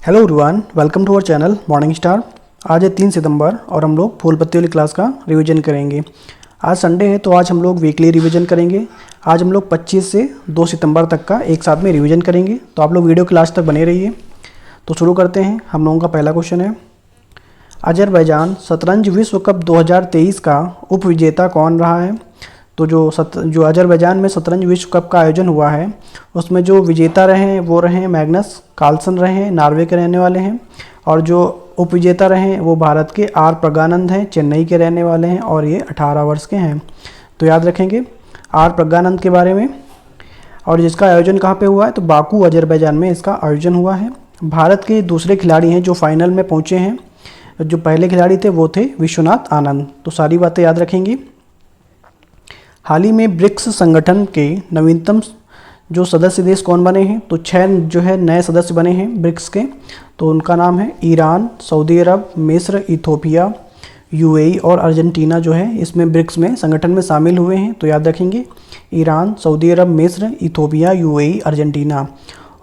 Hello everyone, welcome to our channel morning star. आज है 3 सितंबर और हम लोग फूल पत्ती वाली क्लास का रिवीजन करेंगे। आज संडे है तो आज हम लोग वीकली रिवीजन करेंगे। आज हम लोग 25 से 2 सितंबर तक का एक साथ में रिवीजन करेंगे, तो आप लोग वीडियो के लास्ट तक बने रहिए। तो शुरू करते हैं। हम लोगों का पहला क्वेश्चन है, अजरबैजान शतरंज विश्व कप 2023 का उप विजेता कौन रहा है? तो जो अजरबैजान में शतरंज विश्व कप का आयोजन हुआ है उसमें जो विजेता रहे हैं वो रहे हैं मैग्नस कार्लसन रहे हैं, नॉर्वे के रहने वाले हैं। और जो उपविजेता रहे हैं वो भारत के आर प्रज्ञानंद हैं, चेन्नई के रहने वाले हैं और ये 18 वर्ष के हैं। तो याद रखेंगे आर प्रज्ञानंद के बारे में। और जिसका आयोजन कहाँ पे हुआ है? तो बाकू अजरबैजान में इसका आयोजन हुआ है। भारत के दूसरे खिलाड़ी हैं जो फाइनल में पहुँचे हैं। जो पहले खिलाड़ी थे वो थे विश्वनाथ आनंद। तो सारी बातें याद रखेंगी। हाल ही में ब्रिक्स संगठन के नवीनतम जो सदस्य देश कौन बने हैं? तो 6 जो है नए सदस्य बने हैं ब्रिक्स के। तो उनका नाम है ईरान, सऊदी अरब, मिस्र, इथोपिया, यूएई और अर्जेंटीना जो है इसमें ब्रिक्स में संगठन में शामिल हुए हैं। तो याद रखेंगे ईरान, सऊदी अरब, मिस्र, इथोपिया, यूएई, अर्जेंटीना।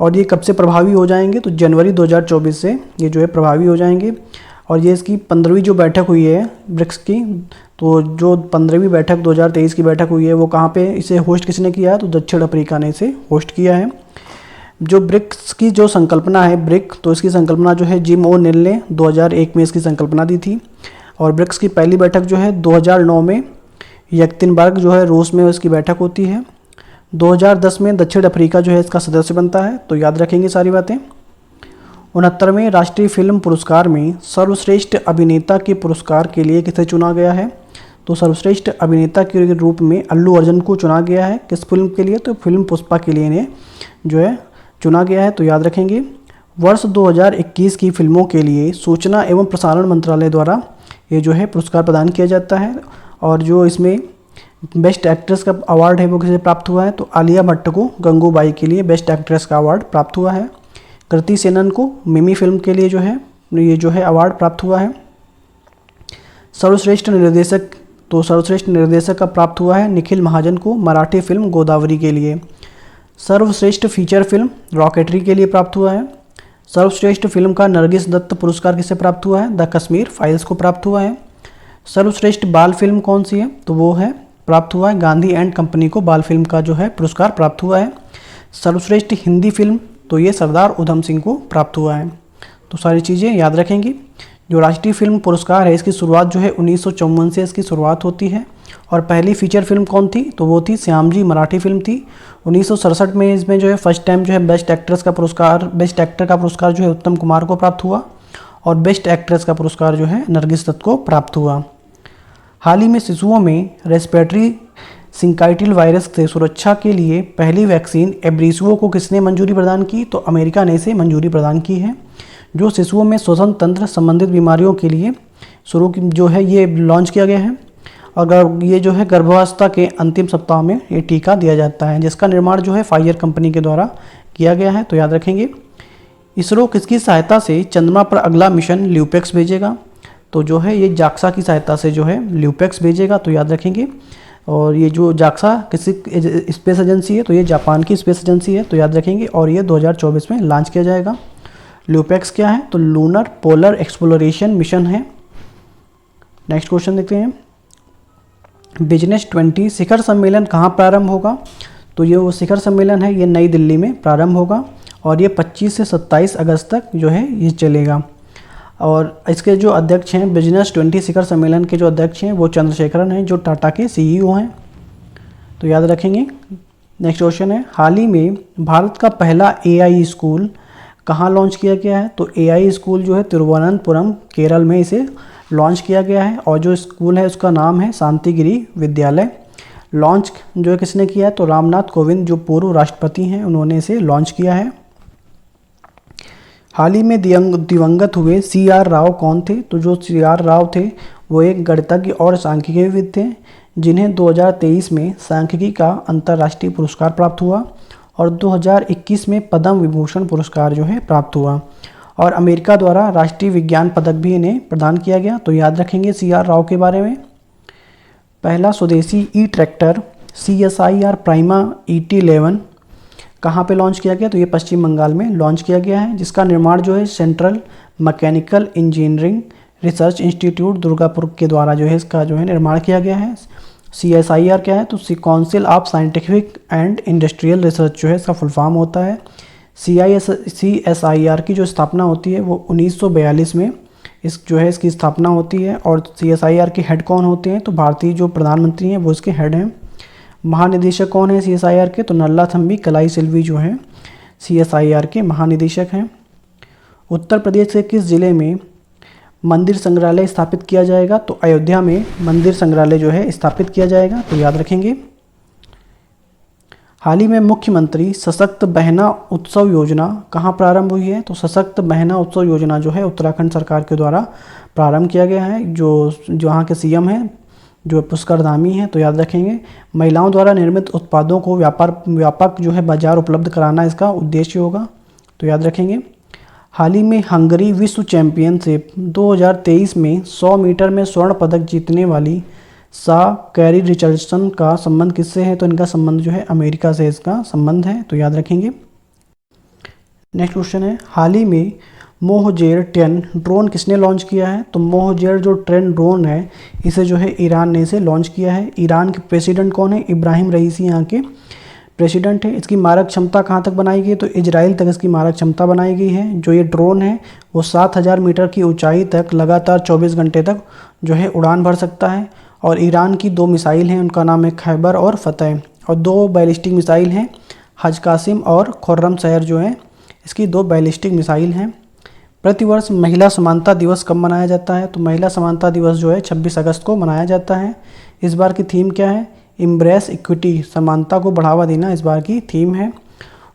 और ये कब से प्रभावी हो जाएंगे? तो जनवरी 2024 से ये जो है प्रभावी हो जाएंगे। और ये इसकी 15वीं जो बैठक हुई है ब्रिक्स की, तो जो 15वीं बैठक 2023 की बैठक हुई है वो कहाँ पे इसे होस्ट किसने किया है? तो दक्षिण अफ्रीका ने इसे होस्ट किया है। जो ब्रिक्स की जो संकल्पना है ब्रिक, तो इसकी संकल्पना जो है जिम ओ निल ने 2001 में इसकी संकल्पना दी थी। और ब्रिक्स की पहली बैठक जो है 2009 में यक्तिनबर्ग जो है रूस में इसकी बैठक होती है। 2010 में दक्षिण अफ्रीका जो है इसका सदस्य बनता है। तो याद रखेंगे सारी बातें। 69वें राष्ट्रीय फिल्म पुरस्कार में सर्वश्रेष्ठ अभिनेता के पुरस्कार के लिए किसे चुना गया है? तो सर्वश्रेष्ठ अभिनेता के रूप में अल्लू अर्जुन को चुना गया है। किस फिल्म के लिए? तो फिल्म पुष्पा के लिए इन्हें जो है चुना गया है। तो याद रखेंगे वर्ष 2021 की फिल्मों के लिए सूचना एवं प्रसारण मंत्रालय द्वारा ये जो है पुरस्कार प्रदान किया जाता है। और जो इसमें बेस्ट एक्ट्रेस का अवार्ड है वो किसे प्राप्त हुआ है? तो आलिया भट्ट को गंगूबाई के लिए बेस्ट एक्ट्रेस का अवार्ड प्राप्त हुआ है। कृति सेनन को मिमी फिल्म के लिए ये जो है अवार्ड प्राप्त हुआ है। सर्वश्रेष्ठ निर्देशक, तो सर्वश्रेष्ठ निर्देशक का प्राप्त हुआ है निखिल महाजन को मराठी फिल्म गोदावरी के लिए। सर्वश्रेष्ठ फीचर फिल्म रॉकेटरी के लिए प्राप्त हुआ है। सर्वश्रेष्ठ फिल्म का नरगिस दत्त पुरस्कार किसे प्राप्त हुआ है? द कश्मीर फाइल्स को प्राप्त हुआ है। सर्वश्रेष्ठ बाल फिल्म कौन सी है? तो वो है प्राप्त हुआ है गांधी एंड कंपनी को बाल फिल्म का जो है पुरस्कार प्राप्त हुआ है। सर्वश्रेष्ठ हिंदी फिल्म, तो ये सरदार उधम सिंह को प्राप्त हुआ है। तो सारी चीज़ें याद रखेंगी। जो राष्ट्रीय फिल्म पुरस्कार है इसकी शुरुआत जो है 1954 से इसकी शुरुआत होती है। और पहली फीचर फिल्म कौन थी? तो वो थी श्याम जी, मराठी फिल्म थी। 1967 में इसमें जो है फर्स्ट टाइम जो है बेस्ट एक्टर का पुरस्कार जो है उत्तम कुमार को प्राप्त हुआ। और बेस्ट एक्ट्रेस का पुरस्कार जो है नरगिस दत्त को प्राप्त हुआ। हाल ही में शिशुओं में रेस्पिरेटरी सिंकाइटिल वायरस से सुरक्षा के लिए पहली वैक्सीन एब्रीसुओ को किसने मंजूरी प्रदान की? तो अमेरिका ने इसे मंजूरी प्रदान की है। जो शिशुओं में श्वसन तंत्र संबंधित बीमारियों के लिए जो है ये लॉन्च किया गया है। और ये जो है गर्भावस्था के अंतिम सप्ताह में ये टीका दिया जाता है, जिसका निर्माण जो है फाइजर कंपनी के द्वारा किया गया है। तो याद रखेंगे। इसरो किसकी सहायता से चंद्रमा पर अगला मिशन ल्यूपेक्स भेजेगा? तो जो है ये जाक्सा की सहायता से जो है ल्यूपेक्स भेजेगा। तो याद रखेंगे। और ये जो जाक्सा किसी स्पेस एजेंसी है तो ये जापान की स्पेस एजेंसी है। तो याद रखेंगे। और ये 2024 में लॉन्च किया जाएगा। ल्यूपेक्स क्या है? तो लूनर पोलर एक्सप्लोरेशन मिशन है। नेक्स्ट क्वेश्चन देखते हैं। बिजनेस 20 शिखर सम्मेलन कहाँ प्रारंभ होगा? तो ये वो शिखर सम्मेलन है ये नई दिल्ली में प्रारंभ होगा। और ये 25 से 27 अगस्त तक जो है ये चलेगा। और इसके जो अध्यक्ष हैं बिजनेस 20 शिखर सम्मेलन के जो अध्यक्ष हैं वो चंद्रशेखरन हैं जो टाटा के सीईओ हैं। तो याद रखेंगे। नेक्स्ट क्वेश्चन है, हाल ही में भारत का पहला एआई स्कूल कहाँ लॉन्च किया गया है? तो एआई स्कूल जो है तिरुवनंतपुरम केरल में इसे लॉन्च किया गया है। और जो स्कूल है उसका नाम है शांतिगिरी विद्यालय। लॉन्च जो है किसने किया है? तो रामनाथ कोविंद जो पूर्व राष्ट्रपति हैं उन्होंने इसे लॉन्च किया है। हाल ही में दिवंगत हुए CR राव कौन थे? तो जो CR राव थे वो एक गणितज्ञ और सांख्यिकीविद थे जिन्हें 2023 में सांख्यिकी का अंतर्राष्ट्रीय पुरस्कार प्राप्त हुआ। और 2021 में पद्म विभूषण पुरस्कार जो है प्राप्त हुआ। और अमेरिका द्वारा राष्ट्रीय विज्ञान पदक भी इन्हें प्रदान किया गया। तो याद रखेंगे CR राव के बारे में। पहला स्वदेशी ई ट्रैक्टर CSIR प्राइमा ET11 कहाँ पे लॉन्च किया गया, तो ये पश्चिम बंगाल में लॉन्च किया गया है, जिसका निर्माण जो है central mechanical engineering research institute Durgapur के द्वारा जो है इसका जो है निर्माण किया गया है। CSIR क्या है, तो council of scientific and industrial research जो है इसका फुल फॉर्म होता है। CSIR की जो स्थापना होती है वो 1942 में इसकी स्थापना होती है। और CSIR के हेड कौन होते हैं, तो भारतीय जो प्रधानमंत्री हैं वो इसके हेड हैं। महानिदेशक कौन है CSIR के, तो नल्लाथम्बी कलाईसेल्वी जो हैं CSIR के महानिदेशक हैं। उत्तर प्रदेश के किस जिले में मंदिर संग्रहालय स्थापित किया जाएगा, तो अयोध्या में मंदिर संग्रहालय जो है स्थापित किया जाएगा, तो याद रखेंगे। हाल ही में मुख्यमंत्री सशक्त बहना उत्सव योजना कहाँ प्रारंभ हुई है, तो सशक्त बहना उत्सव योजना जो है उत्तराखंड सरकार के द्वारा प्रारंभ किया गया है। जो यहाँ के CM हैं जो पुष्कर धामी हैं, तो याद रखेंगे। महिलाओं द्वारा निर्मित उत्पादों को व्यापक जो है बाजार उपलब्ध कराना इसका उद्देश्य होगा, तो याद रखेंगे। हाल ही में हंगरी विश्व चैंपियनशिप 2023 में 100 मीटर में स्वर्ण पदक जीतने वाली कैरी रिचर्डसन का संबंध किससे है, तो इनका संबंध जो है अमेरिका से इसका संबंध है, तो याद रखेंगे। नेक्स्ट क्वेश्चन है, हाल ही में मोहजेर 10 ड्रोन किसने लॉन्च किया है, तो मोहजेर जो 10 ड्रोन है इसे जो है ईरान ने इसे लॉन्च किया है। ईरान के प्रेसिडेंट कौन है, इब्राहिम रईसी यहाँ के प्रेसिडेंट है। इसकी मारक क्षमता कहाँ तक बनाई गई, तो इजराइल तक इसकी मारक क्षमता बनाई गई है। जो ये ड्रोन है वो 7000 मीटर की ऊंचाई तक लगातार 24 घंटे तक जो है उड़ान भर सकता है। और ईरान की 2 मिसाइल हैं, उनका नाम है खैबर और फतेह, और 2 बैलिस्टिक मिसाइल हैं, हज कासिम और खुर्रम शहर जो है इसकी 2 बैलिस्टिक मिसाइल हैं। प्रतिवर्ष महिला समानता दिवस कब मनाया जाता है, तो महिला समानता दिवस जो है 26 अगस्त को मनाया जाता है। इस बार की थीम क्या है, एम्ब्रेस इक्विटी, समानता को बढ़ावा देना इस बार की थीम है।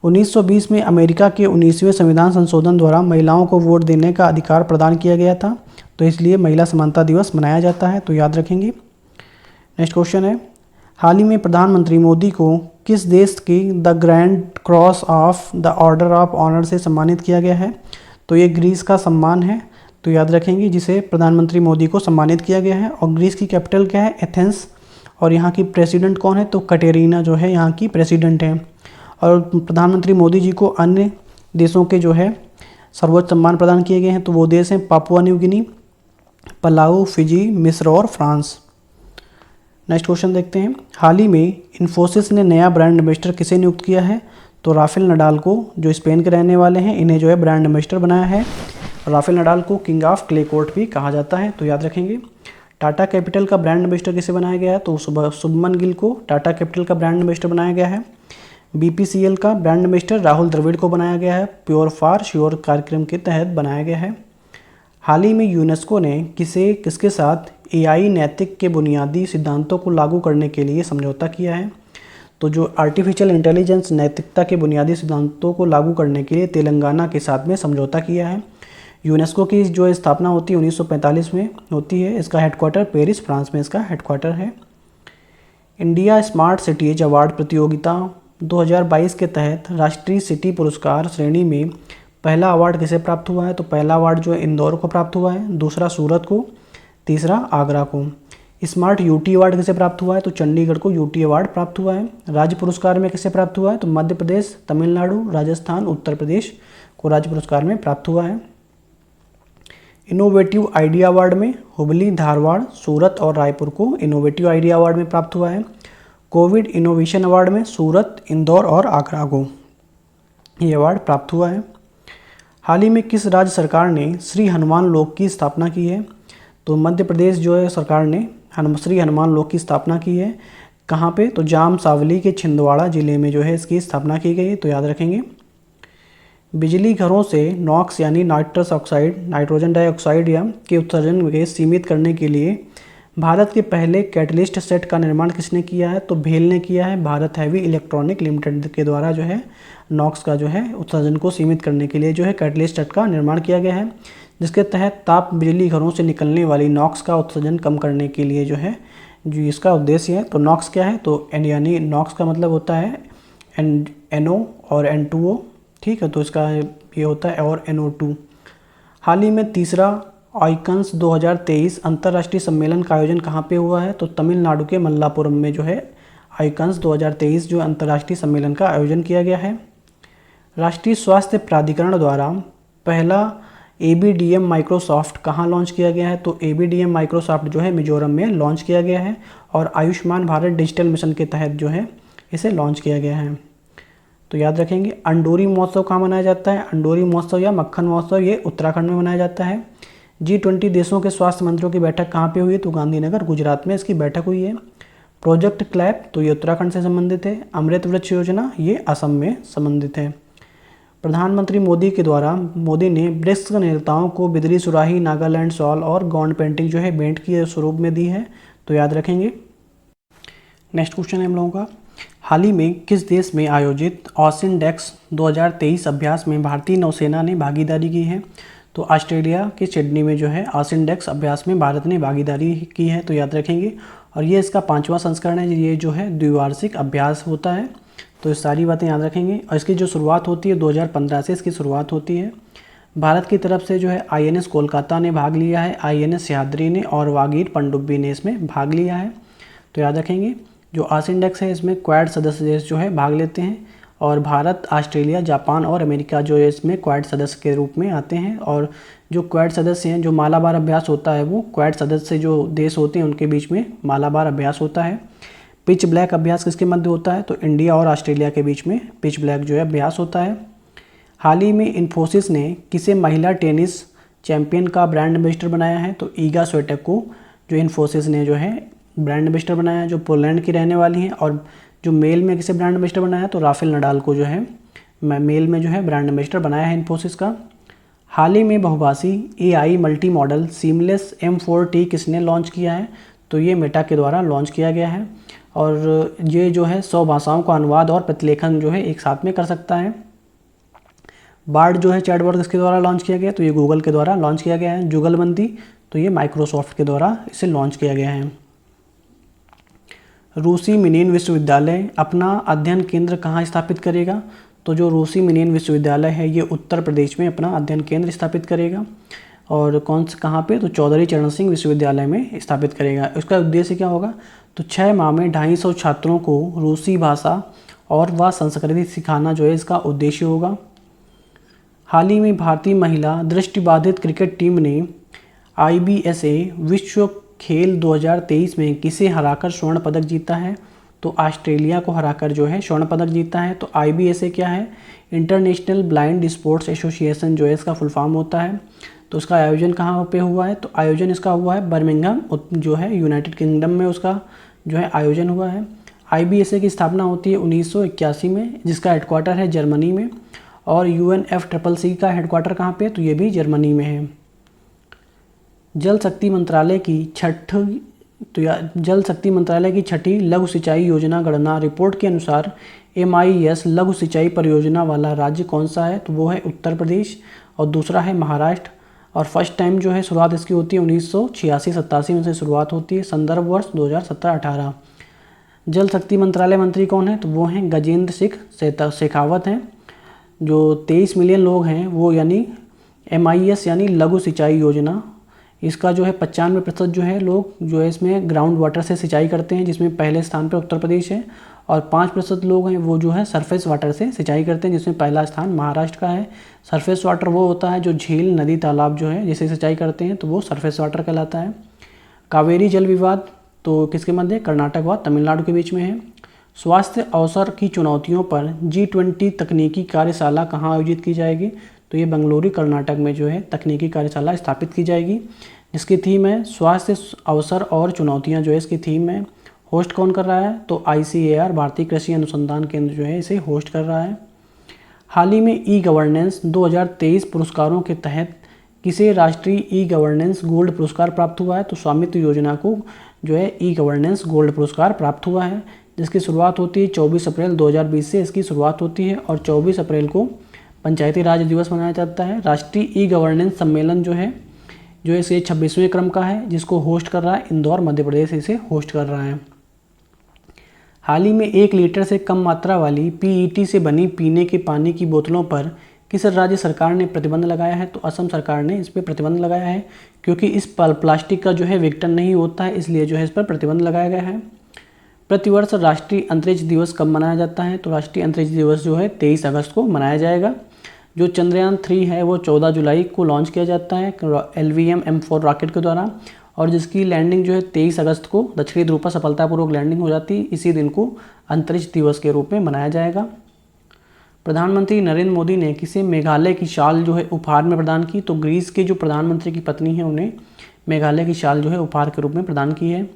1920 में अमेरिका के 19वें संविधान संशोधन द्वारा महिलाओं को वोट देने का अधिकार प्रदान किया गया था, तो इसलिए महिला समानता दिवस मनाया जाता है, तो याद रखेंगे। नेक्स्ट क्वेश्चन है, हाल ही में प्रधानमंत्री मोदी को किस देश की the grand cross of the order of honour से सम्मानित किया गया है, तो ये ग्रीस का सम्मान है, तो याद रखेंगे, जिसे प्रधानमंत्री मोदी को सम्मानित किया गया है। और ग्रीस की कैपिटल क्या है, एथेंस। और यहाँ की प्रेसिडेंट कौन है, तो कटेरिना जो है यहाँ की प्रेसिडेंट है। और प्रधानमंत्री मोदी जी को अन्य देशों के जो है सर्वोच्च सम्मान प्रदान किए गए हैं, तो वो देश हैं Papua New Guinea, Palau, Fiji, मिस्र और फ्रांस। नेक्स्ट क्वेश्चन देखते हैं, हाल ही में इन्फोसिस ने नया ब्रांड एम्बेसडर किसे नियुक्त किया है, तो राफेल नडाल को, जो स्पेन के रहने वाले हैं, इन्हें जो है ब्रांड एम्बेसडर बनाया है। राफेल नडाल को किंग ऑफ क्ले कोर्ट भी कहा जाता है, तो याद रखेंगे। टाटा कैपिटल का ब्रांड एम्बेसडर किसे बनाया गया है, तो शुभमन गिल को टाटा कैपिटल का ब्रांड एम्बेसडर बनाया गया है। BPCL का ब्रांड एम्बेसडर राहुल द्रविड़ को बनाया गया है, प्योर फॉर श्योर कार्यक्रम के तहत बनाया गया है। हाल ही में यूनेस्को ने किसके साथ AI नैतिक के बुनियादी सिद्धांतों को लागू करने के लिए समझौता किया है, तो जो आर्टिफिशियल इंटेलिजेंस नैतिकता के बुनियादी सिद्धांतों को लागू करने के लिए तेलंगाना के साथ में समझौता किया है। यूनेस्को की जो स्थापना होती है 1945 में होती है। इसका हेडक्वार्टर पेरिस, फ्रांस में इसका हेडक्वार्टर है। इंडिया स्मार्ट सिटीज अवार्ड प्रतियोगिता 2022 के तहत राष्ट्रीय सिटी पुरस्कार श्रेणी में पहला अवार्ड किसे प्राप्त हुआ है, तो पहला अवार्ड जो है इंदौर को प्राप्त हुआ है, दूसरा सूरत को, तीसरा आगरा को। स्मार्ट UT अवार्ड किसे प्राप्त हुआ है, तो चंडीगढ़ को UT अवार्ड प्राप्त हुआ है। राज्य पुरस्कार में किसे प्राप्त हुआ है, तो मध्य प्रदेश, तमिलनाडु, राजस्थान, उत्तर प्रदेश को राज्य पुरस्कार में प्राप्त हुआ है। इनोवेटिव आइडिया अवार्ड में हुबली, धारवाड़, सूरत और रायपुर को इनोवेटिव आइडिया अवार्ड में प्राप्त हुआ है। कोविड इनोवेशन अवार्ड में सूरत, इंदौर और आगरा को ये अवार्ड प्राप्त हुआ है। हाल ही में किस राज्य सरकार ने श्री हनुमान लोक की स्थापना की है, तो मध्य प्रदेश जो है सरकार ने श्री हनुमान लोक की स्थापना की है। कहाँ पे, तो जाम सावली के छिंदवाड़ा जिले में जो है इसकी स्थापना की गई है, तो याद रखेंगे। बिजली घरों से नॉक्स यानी नाइट्रस ऑक्साइड, नाइट्रोजन डाइऑक्साइड या के उत्सर्जन के सीमित करने के लिए भारत के पहले कैटलिस्ट सेट का निर्माण किसने किया है, तो भेल ने किया है। भारत हैवी इलेक्ट्रॉनिक लिमिटेड के द्वारा जो है नॉक्स का जो है उत्सर्जन को सीमित करने के लिए जो है कैटलिस्ट सेट का निर्माण किया गया है, जिसके तहत ताप बिजली घरों से निकलने वाली नॉक्स का उत्सर्जन कम करने के लिए जो है जो इसका उद्देश्य है। तो नॉक्स क्या है, तो यानी नॉक्स का मतलब होता है NO और N2O, ठीक है, तो इसका ये होता है और NO2। हाल ही में तीसरा आइकन्स 2023 अंतर्राष्ट्रीय सम्मेलन का आयोजन कहाँ पे हुआ है, तो तमिलनाडु के मल्लापुरम में जो है आइकन्स 2023 जो अंतर्राष्ट्रीय सम्मेलन का आयोजन किया गया है। राष्ट्रीय स्वास्थ्य प्राधिकरण द्वारा पहला ABDM माइक्रोसॉफ्ट कहाँ लॉन्च किया गया है? तो ABDM माइक्रोसॉफ्ट जो है मिजोरम में लॉन्च किया गया है और आयुष्मान भारत डिजिटल मिशन के तहत जो है इसे लॉन्च किया गया है। तो याद रखेंगे। अंडोरी महोत्सव कहाँ मनाया जाता है? अंडोरी महोत्सव या मक्खन महोत्सव ये उत्तराखंड में मनाया जाता है। G20 देशों के स्वास्थ्य मंत्रियों की बैठक कहाँ पे हुई है? तो गांधीनगर गुजरात में इसकी बैठक हुई है। प्रोजेक्ट क्लैप तो ये उत्तराखंड से संबंधित है। अमृत वृक्ष योजना ये असम में संबंधित है। प्रधानमंत्री मोदी ने ब्रिक्स नेताओं को बिदरी सुराही, नागालैंड शॉल और गॉन्ड पेंटिंग जो है भेंट के स्वरूप में दी है। तो याद रखेंगे। नेक्स्ट क्वेश्चन है हम लोगों का, हाल ही में किस देश में आयोजित ऑसिनडेक्स 2023 अभ्यास में भारतीय नौसेना ने भागीदारी की है? तो ऑस्ट्रेलिया के सिडनी में जो है ऑसिनडेक्स अभ्यास में भारत ने भागीदारी की है। तो याद रखेंगे। और ये इसका 5वां संस्करण है। ये जो है द्विवार्षिक अभ्यास होता है। तो ये सारी बातें याद रखेंगे। और इसकी जो शुरुआत होती है 2015 से इसकी शुरुआत होती है। भारत की तरफ से जो है INS कोलकाता ने भाग लिया है, INS सह्याद्री ने और वागीर पनडुब्बी ने इसमें भाग लिया है। तो याद रखेंगे। जो ऑसिनडेक्स है इसमें क्वाड सदस्य देश जो है भाग लेते हैं और भारत, ऑस्ट्रेलिया, जापान और अमेरिका जो है इसमें क्वाड सदस्य के रूप में आते हैं। और जो क्वाड सदस्य हैं, जो मालाबार अभ्यास होता है वो क्वाड सदस्य जो देश होते हैं उनके बीच में मालाबार अभ्यास होता है। पिच ब्लैक अभ्यास किसके मध्य होता है? तो इंडिया और ऑस्ट्रेलिया के बीच में पिच ब्लैक जो है अभ्यास होता है। हाल ही में इन्फोसिस ने किसे महिला टेनिस चैंपियन का ब्रांड एम्बेसडर बनाया है? तो ईगा स्विएटेक को जो इन्फोसिस ने जो है ब्रांड एम्बेसडर बनाया है, जो पोलैंड की रहने वाली हैं। और जो मेल में किसे ब्रांड एम्बेसडर बनाया है? तो राफेल नडाल को जो है मेल में जो है ब्रांड एम्बेसडर बनाया है इन्फोसिस का। हाल ही में बहुभाषी AI multi modal seamless M4T किसने लॉन्च किया है? तो ये मेटा के द्वारा लॉन्च किया गया है। और ये जो है 100 भाषाओं का अनुवाद और प्रतिलेखन जो है एक साथ में कर सकता है। बार्ड जो है चैटबॉट किसके द्वारा लॉन्च किया गया? तो ये गूगल के द्वारा लॉन्च किया गया है। जुगलबंदी तो ये माइक्रोसॉफ्ट के द्वारा इसे लॉन्च किया गया है। रूसी मिनेन विश्वविद्यालय अपना अध्ययन केंद्र कहाँ स्थापित करेगा? तो जो रूसी मिनेन विश्वविद्यालय है ये उत्तर प्रदेश में अपना अध्ययन केंद्र स्थापित करेगा। और कौन से कहाँ पे? तो चौधरी चरण सिंह विश्वविद्यालय में स्थापित करेगा। इसका उद्देश्य क्या होगा? तो 6 माह में 250 छात्रों को रूसी भाषा और व संस्कृति सिखाना जो है इसका उद्देश्य होगा। हाल ही में भारतीय महिला दृष्टिबाधित क्रिकेट टीम ने IBSA विश्व खेल 2023 में किसे हराकर स्वर्ण पदक जीता है? तो ऑस्ट्रेलिया को हराकर जो है स्वर्ण पदक जीता है। तो IBSA क्या है? इंटरनेशनल ब्लाइंड स्पोर्ट्स एसोसिएशन जो है इसका फुल फॉर्म होता है। तो उसका आयोजन कहाँ पे हुआ है? तो आयोजन इसका हुआ है बर्मिंघम जो है यूनाइटेड किंगडम में उसका जो है आयोजन हुआ है। IBSA की स्थापना होती है 1981 में, जिसका हेडक्वार्टर है जर्मनी में। और UNFCCC का हेडक्वार्टर कहाँ पे? तो ये भी जर्मनी में है। जल शक्ति मंत्रालय की छठी लघु सिंचाई योजना गणना रिपोर्ट के अनुसार MIS लघु सिंचाई परियोजना वाला राज्य कौन सा है? तो वो है उत्तर प्रदेश और दूसरा है महाराष्ट्र। और फर्स्ट टाइम जो है शुरुआत इसकी होती है 1986-87 में से शुरुआत होती है। संदर्भ वर्ष 2017-18। जल शक्ति मंत्रालय मंत्री कौन है? तो वो हैं गजेंद्र सिंह शेखावत हैं। जो 23 मिलियन लोग हैं वो यानी MIS यानी लघु सिंचाई योजना, इसका जो है 95% जो है लोग जो है इसमें ग्राउंड वाटर से सिंचाई करते हैं, जिसमें पहले स्थान पर उत्तर प्रदेश है। और 5% लोग हैं वो जो है सरफेस वाटर से सिंचाई करते हैं, जिसमें पहला स्थान महाराष्ट्र का है। सरफेस वाटर वो होता है जो झील, नदी, तालाब जो है जिसे सिंचाई करते हैं, तो वो सरफेस वाटर कहलाता है। कावेरी जल विवाद तो किसके मध्य? कर्नाटक व तमिलनाडु के बीच में है। स्वास्थ्य अवसर की चुनौतियों पर G20 तकनीकी कार्यशाला कहाँ आयोजित की जाएगी? तो ये बेंगलुरु कर्नाटक में जो है तकनीकी कार्यशाला स्थापित की जाएगी, जिसकी थीम है स्वास्थ्य अवसर और चुनौतियाँ जो है इसकी थीम है। होस्ट कौन कर रहा है? तो ICAR भारतीय कृषि अनुसंधान केंद्र जो है इसे होस्ट कर रहा है। हाल ही में E-गवर्नेंस 2023 पुरस्कारों के तहत किसे राष्ट्रीय E-गवर्नेंस गोल्ड पुरस्कार प्राप्त हुआ है? तो स्वामित्व योजना को जो है E-गवर्नेंस गोल्ड पुरस्कार प्राप्त हुआ है, जिसकी शुरुआत होती है 24 अप्रैल 2020 से इसकी शुरुआत होती है। और 24 अप्रैल को पंचायती राज दिवस मनाया जाता है। राष्ट्रीय E-गवर्नेंस सम्मेलन जो है इसे 26वें क्रम का है, जिसको होस्ट कर रहा है इंदौर मध्य प्रदेश इसे होस्ट कर रहा है। हाल ही में 1 लीटर से कम मात्रा वाली PET से बनी पीने के पानी की बोतलों पर किस राज्य सरकार ने प्रतिबंध लगाया है? तो असम सरकार ने इस पर प्रतिबंध लगाया है, क्योंकि इस प्लास्टिक का जो है विघटन नहीं होता है, इसलिए जो है इस पर प्रतिबंध लगाया गया है। प्रतिवर्ष राष्ट्रीय अंतरिक्ष दिवस कब मनाया जाता है? तो राष्ट्रीय अंतरिक्ष दिवस जो है 23 अगस्त को मनाया जाएगा। जो चंद्रयान 3 है वो 14 जुलाई को लॉन्च किया जाता है LVM M4 रॉकेट के द्वारा, और जिसकी लैंडिंग जो है 23 अगस्त को दक्षिणी ध्रुव पर सफलतापूर्वक लैंडिंग हो जाती है। इसी दिन को अंतरिक्ष दिवस के रूप में मनाया जाएगा। प्रधानमंत्री नरेंद्र मोदी ने किसे मेघालय की शाल जो है उपहार में प्रदान की? तो ग्रीस के जो प्रधानमंत्री की पत्नी है उन्हें मेघालय की शाल जो है उपहार के रूप में प्रदान की है।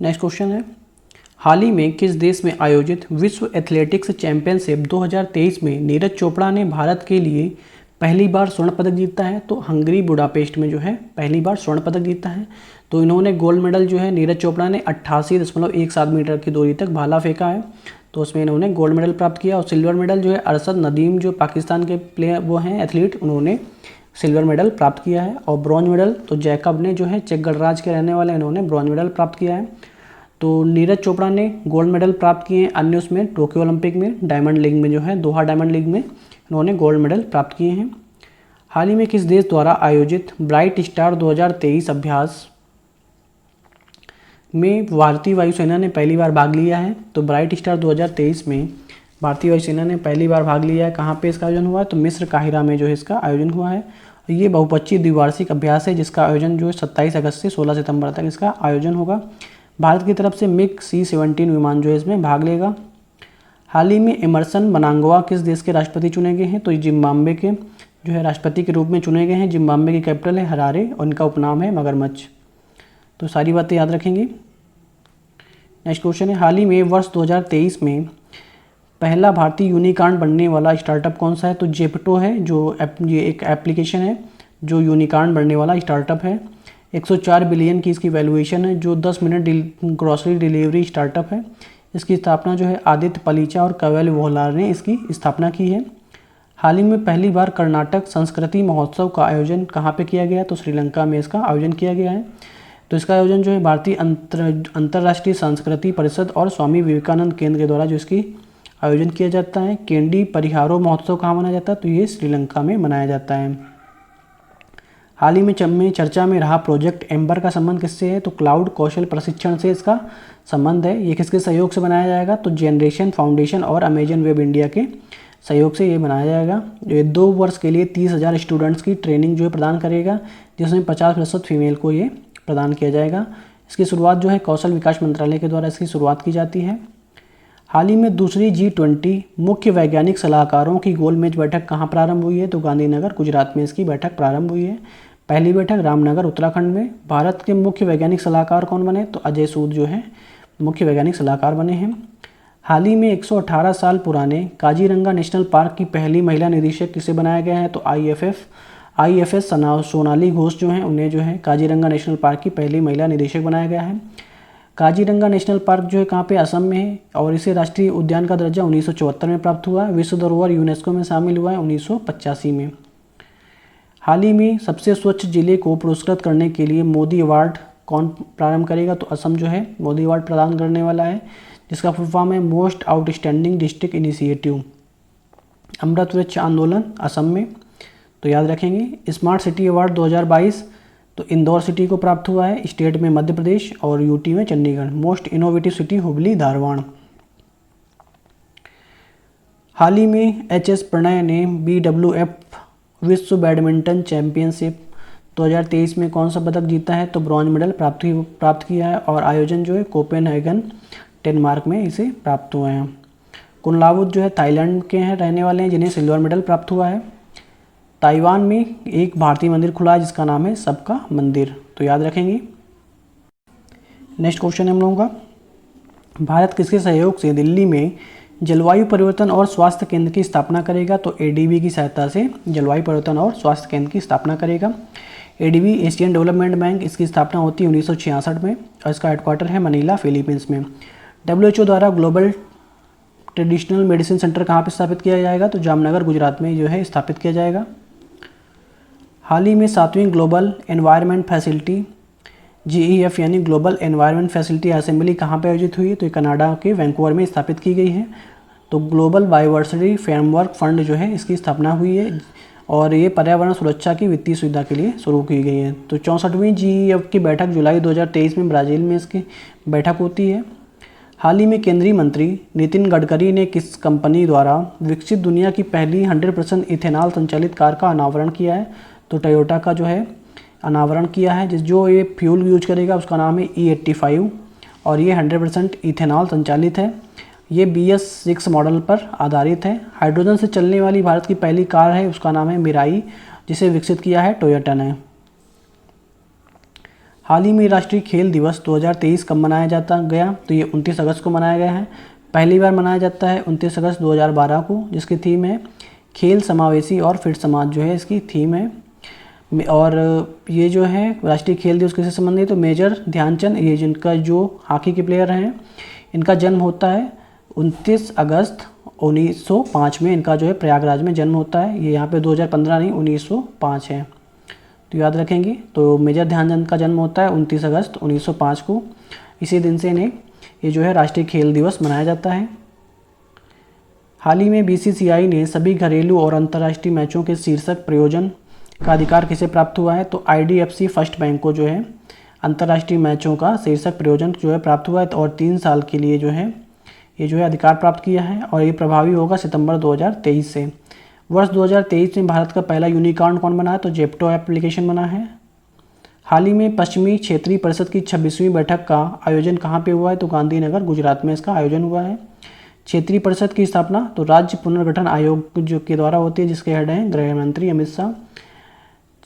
नेक्स्ट क्वेश्चन है, हाल ही में किस देश में आयोजित विश्व एथलेटिक्स चैंपियनशिप 2023 में नीरज चोपड़ा ने भारत के लिए पहली बार स्वर्ण पदक जीता है? तो हंगरी बुडापेस्ट में जो है पहली बार स्वर्ण पदक जीता है। तो इन्होंने गोल्ड मेडल जो है नीरज चोपड़ा ने 88.17 मीटर की दूरी तक भाला फेंका है, तो उसमें इन्होंने गोल्ड मेडल प्राप्त किया। और सिल्वर मेडल जो है अरशद नदीम जो पाकिस्तान के प्लेयर वो हैं एथलीट, उन्होंने सिल्वर मेडल प्राप्त किया है। और ब्रॉन्ज मेडल तो जैकब ने जो है चेक गणराज्य के रहने वाले, इन्होंने ब्रॉन्ज मेडल प्राप्त किया है। तो नीरज चोपड़ा ने गोल्ड मेडल प्राप्त किए हैं। अन्य उसमें टोक्यो ओलंपिक में डायमंड लीग में जो है दोहा डायमंड लीग में इन्होंने गोल्ड मेडल प्राप्त किए हैं। हाल ही में किस देश द्वारा आयोजित ब्राइट स्टार 2023 अभ्यास में भारतीय वायुसेना ने पहली बार भाग लिया है? तो ब्राइट स्टार 2023 में भारतीय वायुसेना ने पहली बार भाग लिया है। कहाँ पे इसका आयोजन हुआ है? तो मिस्र काहिरा में जो है इसका आयोजन हुआ है। ये बहुपक्षीय द्विवार्षिक अभ्यास है जिसका आयोजन जो है 27 अगस्त से 16 सितंबर तक इसका आयोजन होगा। भारत की तरफ से मिग C-17 विमान जो है इसमें भाग लेगा। हाल ही में एमरसन मनांगवा किस देश के राष्ट्रपति चुने गए हैं? तो जिम्बाब्वे के जो है राष्ट्रपति के रूप में चुने गए हैं। जिम्बाब्वे की कैपिटल है हरारे और उनका उपनाम है मगरमच्छ। तो सारी बातें याद रखेंगे। नेक्स्ट क्वेश्चन है, हाल ही में वर्ष 2023 में पहला भारतीय यूनिकॉर्न बनने वाला स्टार्टअप कौन सा है? तो जेप्टो है, जो ये एक एप्लीकेशन है जो यूनिकॉर्न बनने वाला स्टार्टअप है। 104 बिलियन की इसकी वैल्यूएशन है। जो 10 मिनट ग्रॉसरी डिलीवरी स्टार्टअप है। इसकी स्थापना जो है आदित्य पलीचा और कवेल वोहलार ने इसकी स्थापना की है। हाल ही में पहली बार कर्नाटक संस्कृति महोत्सव का आयोजन कहाँ पे किया गया? तो श्रीलंका में इसका आयोजन किया गया है। तो इसका आयोजन जो है भारतीय अंतर्राष्ट्रीय संस्कृति परिषद और स्वामी विवेकानंद केंद्र के द्वारा जो इसकी आयोजन किया जाता है। केंडी परिहारो महोत्सव कहाँ मनाया जाता है? तो ये श्रीलंका में मनाया जाता है। हाल ही में चर्चा में रहा प्रोजेक्ट एम्बर का संबंध किससे है? तो क्लाउड कौशल प्रशिक्षण से इसका संबंध है। ये किसके सहयोग से बनाया जाएगा? तो जनरेशन फाउंडेशन और अमेजन वेब इंडिया के सहयोग से ये बनाया जाएगा। ये 2 वर्ष के लिए 30,000 स्टूडेंट्स की ट्रेनिंग जो है प्रदान करेगा, जिसमें 50% फीमेल को ये प्रदान किया जाएगा। इसकी शुरुआत जो है कौशल विकास मंत्रालय के द्वारा इसकी शुरुआत की जाती है। हाल ही में दूसरी G20 मुख्य वैज्ञानिक सलाहकारों की गोलमेज बैठक कहाँ प्रारंभ हुई है? तो गांधीनगर गुजरात में इसकी बैठक प्रारंभ हुई है। पहली बैठक रामनगर उत्तराखंड में। भारत के मुख्य वैज्ञानिक सलाहकार कौन बने? तो अजय सूद जो है मुख्य वैज्ञानिक सलाहकार बने हैं। हाल ही में 118 साल पुराने काजीरंगा नेशनल पार्क की पहली महिला निदेशक किसे बनाया गया है? तो IFS सोनाली घोष जो हैं उन्हें जो है काजीरंगा नेशनल पार्क की पहली महिला निदेशक बनाया गया है। काजीरंगा नेशनल पार्क जो है कहाँ पे? असम में है और इसे राष्ट्रीय उद्यान का दर्जा 1974 में प्राप्त हुआ है। विश्व धरोहर यूनेस्को में शामिल हुआ है 1985 में। हाल ही में सबसे स्वच्छ जिले को पुरस्कृत करने के लिए मोदी अवार्ड कौन प्रारंभ करेगा? तो असम जो है मोदी अवार्ड प्रदान करने वाला है, जिसका फुल फॉर्म है मोस्ट आउटस्टैंडिंग डिस्ट्रिक्ट इनिशिएटिव। अमृत वृक्ष आंदोलन असम में, तो याद रखेंगे। स्मार्ट सिटी अवार्ड 2022 तो इंदौर सिटी को प्राप्त हुआ है, स्टेट में मध्य प्रदेश और यूटी में Chandigarh. Most innovative city Hubli Dharwad. हाल ही में HS प्रणय ने BWF विश्व बैडमिंटन चैंपियनशिप 2023 में कौन सा पदक जीता है? तो ब्रॉन्ज मेडल प्राप्त किया है और आयोजन जो है कोपेनहेगन डेनमार्क में इसे प्राप्त हुए हैं। कुनलावुत जो है थाईलैंड के हैं रहने वाले हैं, जिन्हें सिल्वर मेडल प्राप्त हुआ है। ताइवान में एक भारतीय मंदिर खुला है जिसका नाम है सबका मंदिर, तो याद रखेंगे। नेक्स्ट क्वेश्चन है हम लोगों का, भारत किसके सहयोग से दिल्ली में जलवायु परिवर्तन और स्वास्थ्य केंद्र की स्थापना करेगा? तो ADB की सहायता से जलवायु परिवर्तन और स्वास्थ्य केंद्र की स्थापना करेगा। ADB एशियन डेवलपमेंट बैंक, इसकी स्थापना होती है 1966 में और इसका हेडक्वार्टर है मनीला फिलीपींस में। WHO द्वारा ग्लोबल ट्रेडिशनल मेडिसिन सेंटर कहाँ पर स्थापित किया जाएगा? तो जामनगर गुजरात में जो है स्थापित किया जाएगा। हाल ही में 7वीं ग्लोबल एनवायरनमेंट फैसिलिटी GEF यानी ग्लोबल एनवायरनमेंट फैसिलिटी असेंबली कहाँ पे आयोजित हुई है? तो ये कनाडा के वैंकूवर में स्थापित की गई है। तो ग्लोबल बायोवर्सिटी फ्रेमवर्क फंड जो है इसकी स्थापना हुई है और ये पर्यावरण सुरक्षा की वित्तीय सुविधा के लिए शुरू की गई है। तो 64वीं GEF की बैठक जुलाई 2023 में ब्राज़ील में इसकी बैठक होती है। हाल ही में केंद्रीय मंत्री नितिन गडकरी ने किस कंपनी द्वारा विकसित दुनिया की पहली 100% इथेनॉल संचालित कार का अनावरण किया है? तो टोयोटा का जो है अनावरण किया है, जो ये फ्यूल यूज करेगा उसका नाम है E85 और ये 100% इथेनॉल संचालित है। ये BS6 मॉडल पर आधारित है। हाइड्रोजन से चलने वाली भारत की पहली कार है, उसका नाम है मिराई, जिसे विकसित किया है टोयोटा ने। हाल ही में राष्ट्रीय खेल दिवस 2023 कब मनाया जाता गया? तो ये 29 अगस्त को मनाया गया है। पहली बार मनाया जाता है 29 अगस्त 2012 को, जिसकी थीम है खेल समावेशी और फिट समाज, जो है इसकी थीम है। और ये जो है राष्ट्रीय खेल दिवस किससे संबंधित है? तो मेजर ध्यानचंद, ये जिनका जो हॉकी के प्लेयर हैं, इनका जन्म होता है 29 अगस्त 1905 में। इनका जो है प्रयागराज में जन्म होता है। ये यहाँ पे 2015 नहीं 1905 है, तो याद रखेंगे। तो मेजर ध्यानचंद का जन्म होता है 29 अगस्त 1905 को। इसी दिन से इन्हें ये जो है राष्ट्रीय खेल दिवस मनाया जाता है। हाल ही में BCCI ने सभी घरेलू और अंतर्राष्ट्रीय मैचों के शीर्षक प्रायोजन का अधिकार किसे प्राप्त हुआ है? तो IDFC फर्स्ट बैंक को जो है अंतर्राष्ट्रीय मैचों का शीर्षक प्रायोजन जो है प्राप्त हुआ है, और 3 साल के लिए जो है ये जो है अधिकार प्राप्त किया है, और ये प्रभावी होगा सितंबर 2023 से। वर्ष 2023 में भारत का पहला यूनिकॉर्न कौन बना है? तो जेप्टो एप्लीकेशन बना है। हाल ही में पश्चिमी क्षेत्रीय परिषद की 26वीं बैठक का आयोजन कहाँ पे हुआ है? तो गांधीनगर, गुजरात में इसका आयोजन हुआ है। क्षेत्रीय परिषद की स्थापना तो राज्य पुनर्गठन आयोग जो के द्वारा होती है, जिसके हेड हैं गृह मंत्री अमित शाह।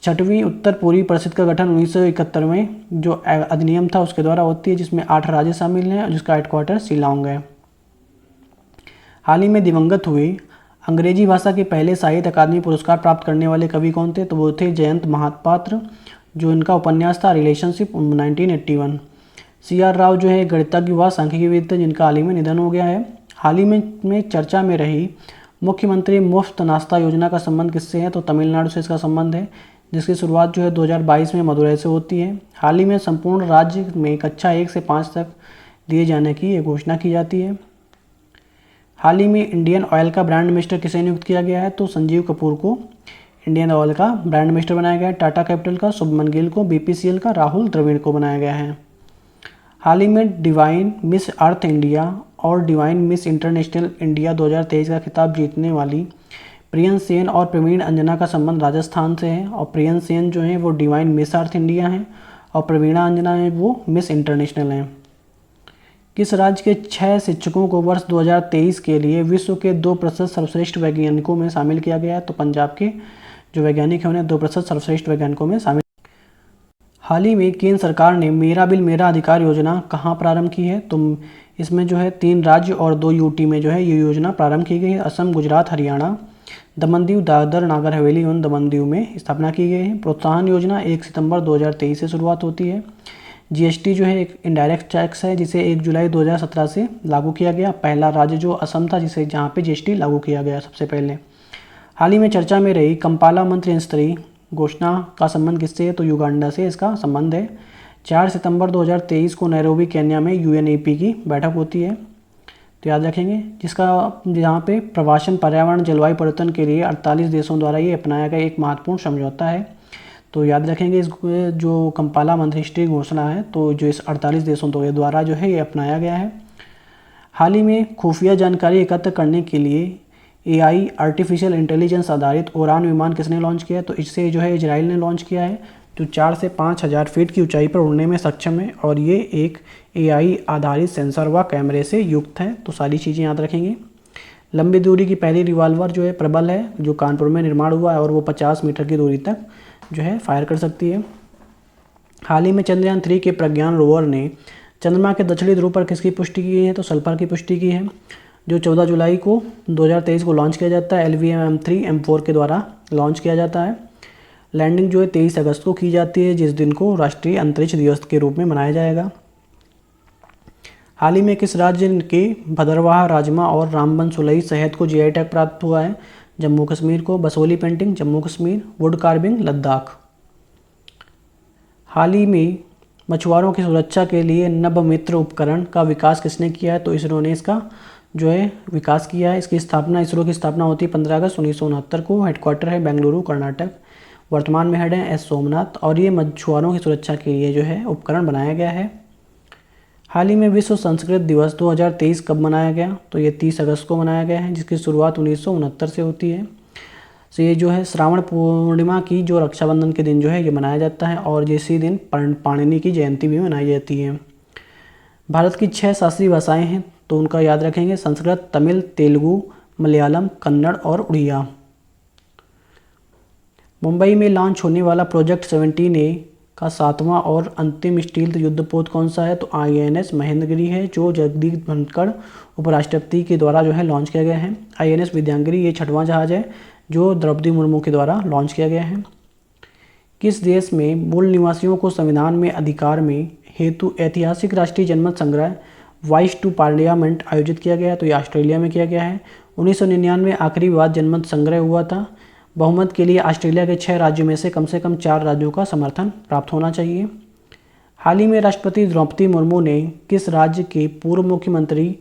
6वीं उत्तर पूर्वी परिषद का गठन 1971 में जो अधिनियम था उसके द्वारा होती है, जिसमें 8 राज्य शामिल हैं और जिसका हेडक्वार्टर शिलांग है। हाल ही में दिवंगत हुए अंग्रेजी भाषा के पहले साहित्य अकादमी पुरस्कार प्राप्त करने वाले कवि कौन थे? तो वो थे जयंत महापात्र, जो इनका उपन्यास था रिलेशनशिप 1981। CR राव जो है गणितज्ञ व सांख्यिकीविद थे, जिनका हाल ही में निधन हो गया है। हाल ही में चर्चा में रही मुख्यमंत्री मुफ्त नाश्ता योजना का संबंध किससे है? तो तमिलनाडु से इसका संबंध है, जिसकी शुरुआत जो है 2022 में मदुरई से होती है। हाल ही में संपूर्ण राज्य में कक्षा 1 से 5 तक दिए जाने की ये घोषणा की जाती है। हाल ही में इंडियन ऑयल का ब्रांड एम्बेसडर किसे नियुक्त किया गया है? तो संजीव कपूर को इंडियन ऑयल का ब्रांड एम्बेसडर बनाया गया है। टाटा कैपिटल का शुभमन गिल को, BPCL का राहुल द्रविड़ को बनाया गया है। हाल ही में डिवाइन मिस अर्थ इंडिया और डिवाइन मिस इंटरनेशनल इंडिया 2023 का खिताब जीतने वाली प्रियन सेन और प्रवीण अंजना का संबंध राजस्थान से है। और प्रियन सेन जो है वो डिवाइन मिस अर्थ इंडिया हैं, और प्रवीणा अंजना है वो मिस इंटरनेशनल हैं। किस राज्य के 6 शिक्षकों को वर्ष 2023 के लिए विश्व के 2% सर्वश्रेष्ठ वैज्ञानिकों में शामिल किया गया है? तो पंजाब के जो वैज्ञानिक हैं उन्हें 2% सर्वश्रेष्ठ वैज्ञानिकों में शामिल। हाल ही में केंद्र सरकार ने मेरा बिल मेरा अधिकार योजना कहाँ प्रारंभ की है? तो इसमें जो है 3 राज्य और 2 UT में जो है ये योजना प्रारंभ की गई है। असम, गुजरात, हरियाणा, दमन दीव, दादर नागर हवेली एवं दमन दीव में स्थापना की गई है। प्रोत्साहन योजना 1 सितंबर 2023 से शुरुआत होती है। GST जो है एक इनडायरेक्ट टैक्स है, जिसे 1 जुलाई 2017 से लागू किया गया। पहला राज्य जो असम था, जिसे जहाँ पे GST लागू किया गया सबसे पहले। हाल ही में चर्चा में रही कंपाला मंत्री स्तरीय घोषणा का संबंध किससे है? तो युगांडा से इसका संबंध है। 4 सितंबर 2023 को नैरोबी, केन्या में UNEP की बैठक होती है, तो याद रखेंगे, जिसका जहाँ पे प्रवासन, पर्यावरण, जलवायु परिवर्तन के लिए 48 देशों द्वारा ये अपनाया गया एक महत्वपूर्ण समझौता है। तो याद रखेंगे इस जो कंपाला मंत्रिस्तरीय घोषणा है, तो जो इस 48 देशों द्वारा जो है ये अपनाया गया है। हाल ही में खुफिया जानकारी एकत्र करने के लिए AI आर्टिफिशियल इंटेलिजेंस आधारित उड़ान विमान किसने लॉन्च किया? तो इससे जो है इजराइल ने लॉन्च किया है, जो 4 से 5,000 फीट की ऊंचाई पर उड़ने में सक्षम है, और ये एक AI आधारित सेंसर व कैमरे से युक्त है। तो सारी चीज़ें याद रखेंगे। लंबी दूरी की पहली रिवॉल्वर जो है प्रबल है, जो कानपुर में निर्माण हुआ है, और वो 50 मीटर की दूरी तक जो है फायर कर सकती है। हाल ही में चंद्रयान 3 के प्रज्ञान रोवर ने चंद्रमा के दक्षिणी ध्रुव पर किसकी पुष्टि की है? तो सल्फर की पुष्टि की है, जो 14 जुलाई को 2023 को लॉन्च किया जाता है। LVM-M3 M4 के द्वारा लॉन्च किया जाता है। लैंडिंग जो है 23 अगस्त को की जाती है, जिस दिन को राष्ट्रीय अंतरिक्ष दिवस के रूप में मनाया जाएगा। हाल ही में किस राज्य के भदरवाह राजमा और रामबन सुलई शहद को GI टैग प्राप्त हुआ है? जम्मू कश्मीर को। Basohli painting Jammu Kashmir, wood carving Ladakh. हाल ही में मछुआरों की सुरक्षा के लिए नभमित्र उपकरण का विकास किसने किया है? तो इसरो ने इसका जो है विकास किया है। इसकी स्थापना, इसरो की स्थापना होती है 15 अगस्त 1969 को। हेडक्वार्टर है बेंगलुरु, कर्नाटक। वर्तमान में हेड है एस सोमनाथ। और ये मछुआरों की सुरक्षा के लिए जो है उपकरण बनाया गया है। हाल ही में विश्व संस्कृत दिवस 2023 कब मनाया गया? तो ये 30 अगस्त को मनाया गया है, जिसकी शुरुआत 1969 से होती है। तो ये जो है श्रावण पूर्णिमा की जो रक्षाबंधन के दिन जो है ये मनाया जाता है, और इसी दिन पाणिनि की जयंती भी मनाई जाती है। भारत की 6 शास्त्रीय भाषाएं हैं, तो उनका याद रखेंगे: संस्कृत, तमिल, तेलुगु, मलयालम, कन्नड़ और उड़िया। मुंबई में लॉन्च होने वाला प्रोजेक्ट 17A का 7वां और अंतिम स्टील्थ युद्धपोत कौन सा है? तो INS महेंद्रगिरी है, जो जगदीप धनखड़ उपराष्ट्रपति के द्वारा जो है लॉन्च किया गया है। INS विद्यांगिरी ये 6वां जहाज है जो द्रौपदी मुर्मू के द्वारा लॉन्च किया गया है। किस देश में मूल निवासियों को संविधान में अधिकार में हेतु ऐतिहासिक राष्ट्रीय जनमत संग्रह वॉइस टू पार्लियामेंट आयोजित किया गया है? तो ये ऑस्ट्रेलिया में किया गया है। 1999 में आखिरी बार जनमत संग्रह हुआ था। बहुमत के लिए ऑस्ट्रेलिया के 6 राज्यों में से कम 4 राज्यों का समर्थन प्राप्त होना चाहिए। हाल ही में राष्ट्रपति द्रौपदी मुर्मू ने किस राज्य के पूर्व मुख्यमंत्री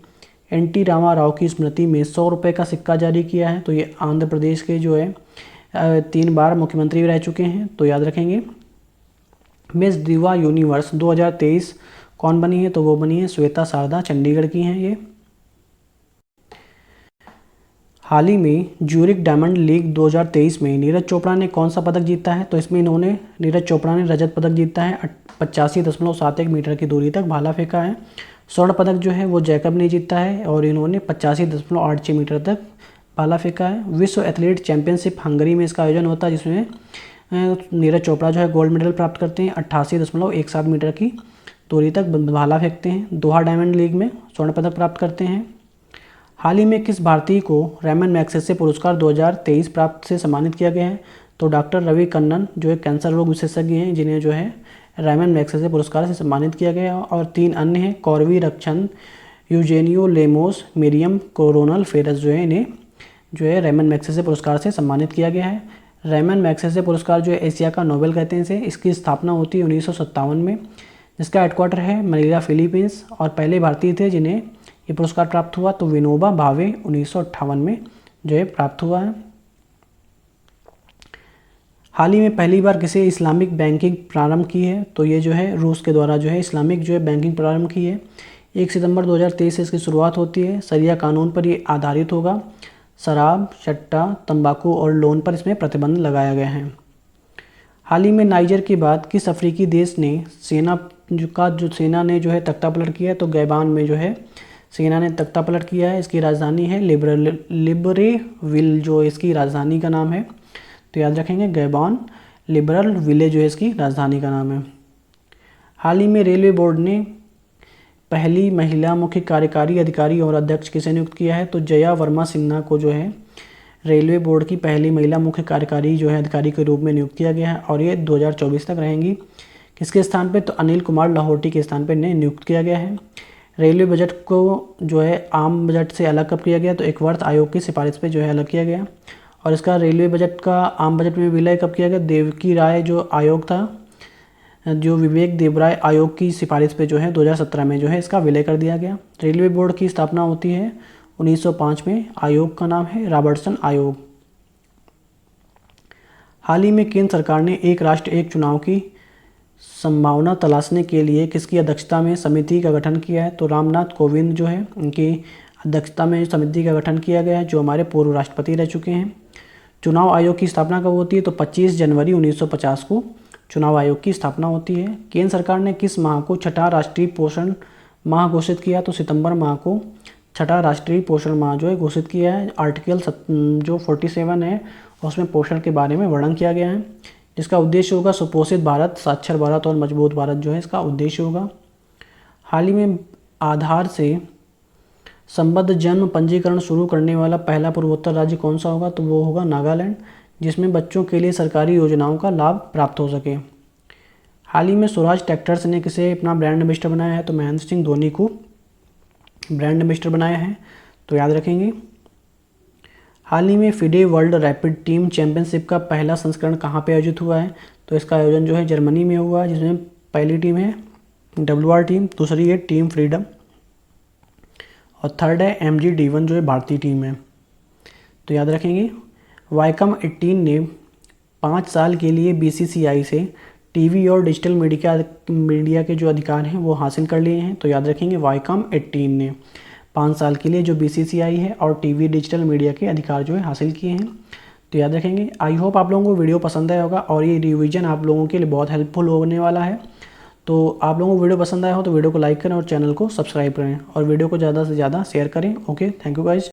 NT रामाराव की स्मृति में 100 रुपये का सिक्का जारी किया है? तो ये आंध्र प्रदेश के जो है 3 बार मुख्यमंत्री रह चुके हैं, तो याद रखेंगे। मिस दिवा यूनिवर्स 2023 कौन बनी है? तो वो बनी है श्वेता शारदा, चंडीगढ़ की हैं ये। हाल ही में ज्यूरिक डायमंड लीग 2023 में नीरज चोपड़ा ने कौन सा पदक जीता है? तो इसमें नीरज चोपड़ा ने रजत पदक जीता है। 85.71 मीटर की दूरी तक भाला फेंका है। स्वर्ण पदक जो है वो जैकब ने जीता है, और इन्होंने 85.86 मीटर तक भाला फेंका है। विश्व एथलीट चैंपियनशिप हंगरी में इसका आयोजन होता है, जिसमें नीरज चोपड़ा जो है गोल्ड मेडल प्राप्त करते हैं। 88.17 मीटर की दूरी तक भाला फेंकते हैं। दोहा डायमंड लीग में स्वर्ण पदक प्राप्त करते हैं। हाल ही में किस भारतीय को रैमन मैग्सेसे पुरस्कार 2023 प्राप्त से सम्मानित किया गया है? तो डॉक्टर रवि कन्नन जो एक कैंसर रोग विशेषज्ञ हैं, जिन्हें जो है रैमन मैग्सेसे पुरस्कार से सम्मानित किया गया है। और 3 अन्य हैं: कॉर्वी रक्षन, यूजेनियो लेमोस, मिरियम कोरोनल फेरस जो है इन्हें जो है रैमन मैग्सेसे पुरस्कार से सम्मानित किया गया है। रैमन मैग्सेसे पुरस्कार जो है एशिया का नोबेल कहते हैं इसे। इसकी स्थापना होती है 1957 में, जिसका हेडक्वार्टर है मनीला, फिलीपींस। और पहले भारतीय थे जिन्हें ये पुरस्कार प्राप्त हुआ, तो विनोबा भावे 1958 में जो है प्राप्त हुआ है। हाल ही में पहली बार किसी इस्लामिक बैंकिंग प्रारंभ की है? तो ये जो है रूस के द्वारा जो है इस्लामिक जो है बैंकिंग प्रारंभ की है। 1 सितंबर 2023 से इसकी शुरुआत होती है। शरिया कानून पर ये आधारित होगा। शराब, सट्टा, तंबाकू और लोन पर इसमें प्रतिबंध लगाया गया है। हाल ही में नाइजर के बाद किस अफ्रीकी देश ने सेना ने जो है तख्ता पलट किया है? तो गैबान में जो है सेना ने तख्ता पलट किया है। इसकी राजधानी है लिब्रेविल, जो इसकी राजधानी का नाम है, तो याद रखेंगे गैबान। लिब्रेविल जो है इसकी राजधानी का नाम है। हाल ही में रेलवे बोर्ड ने पहली महिला मुख्य कार्यकारी अधिकारी और अध्यक्ष किसे नियुक्त किया है? तो जया वर्मा सिन्हा को जो है रेलवे बोर्ड की पहली महिला मुख्य कार्यकारी जो है अधिकारी के रूप में नियुक्त किया गया है, और ये 2024 तक रहेंगी। किसके स्थान पे? तो अनिल कुमार लाहौटी के स्थान पर इन्हें नियुक्त किया गया है। रेलवे बजट को जो है आम बजट से अलग कब किया गया? तो एकवर्थ आयोग की सिफारिश पे जो है अलग किया गया। और इसका रेलवे बजट का आम बजट में विलय कब किया गया? देवकी राय जो आयोग था, जो विवेक देवराय आयोग की सिफारिश पे जो है 2017 में जो है इसका विलय कर दिया गया। रेलवे बोर्ड की स्थापना होती है 1905 में। आयोग का नाम है रॉबर्टसन आयोग। हाल ही में केंद्र सरकार ने एक राष्ट्र एक चुनाव की संभावना तलाशने के लिए किसकी अध्यक्षता में समिति का गठन किया है? तो रामनाथ कोविंद जो है उनकी अध्यक्षता में समिति का गठन किया गया है, जो हमारे पूर्व राष्ट्रपति रह चुके हैं। चुनाव आयोग की स्थापना कब होती है? तो 25 जनवरी 1950 को चुनाव आयोग की स्थापना होती है। केंद्र सरकार ने किस माह को छठा राष्ट्रीय पोषण माह घोषित किया? तो सितंबर माह को छठा राष्ट्रीय पोषण माह जो है घोषित किया है। आर्टिकल जो 47 है उसमें पोषण के बारे में वर्णन किया गया है, जिसका उद्देश्य होगा सुपोषित भारत, साक्षर भारत और मजबूत भारत जो है इसका उद्देश्य होगा। हाल ही में आधार से संबद्ध जन्म पंजीकरण शुरू करने वाला पहला पूर्वोत्तर राज्य कौन सा होगा? तो वो होगा नागालैंड, जिसमें बच्चों के लिए सरकारी योजनाओं का लाभ प्राप्त हो सके। हाल ही में स्वराज ट्रैक्टर्स ने किसे अपना ब्रांड एम्बेसडर बनाया है? तो महेंद्र सिंह धोनी को ब्रांड एम्बेसडर बनाया है, तो याद रखेंगे। हाल ही में FIDE world rapid team championship का पहला संस्करण कहाँ पे आयोजित हुआ है? तो इसका आयोजन जो है जर्मनी में हुआ, जिसमें पहली टीम है WR टीम, दूसरी है टीम फ्रीडम और थर्ड है MGD1 जो है भारतीय टीम है। तो याद रखेंगे। वाइकम 18 ने 5 साल के लिए BCCI से टीवी और डिजिटल मीडिया के जो अधिकार हैं वो हासिल कर लिए हैं। तो याद रखेंगे वाइकम 18 ने 5 साल के लिए जो BCCI है और टीवी डिजिटल मीडिया के अधिकार जो है हासिल किए हैं। तो याद रखेंगे। आई होप आप लोगों को वीडियो पसंद आया होगा और ये रिवीजन आप लोगों के लिए बहुत हेल्पफुल होने वाला है। तो आप लोगों को वीडियो पसंद आया हो तो वीडियो को लाइक करें और चैनल को सब्सक्राइब करें और वीडियो को ज़्यादा से ज़्यादा शेयर करें। Okay, thank you guys.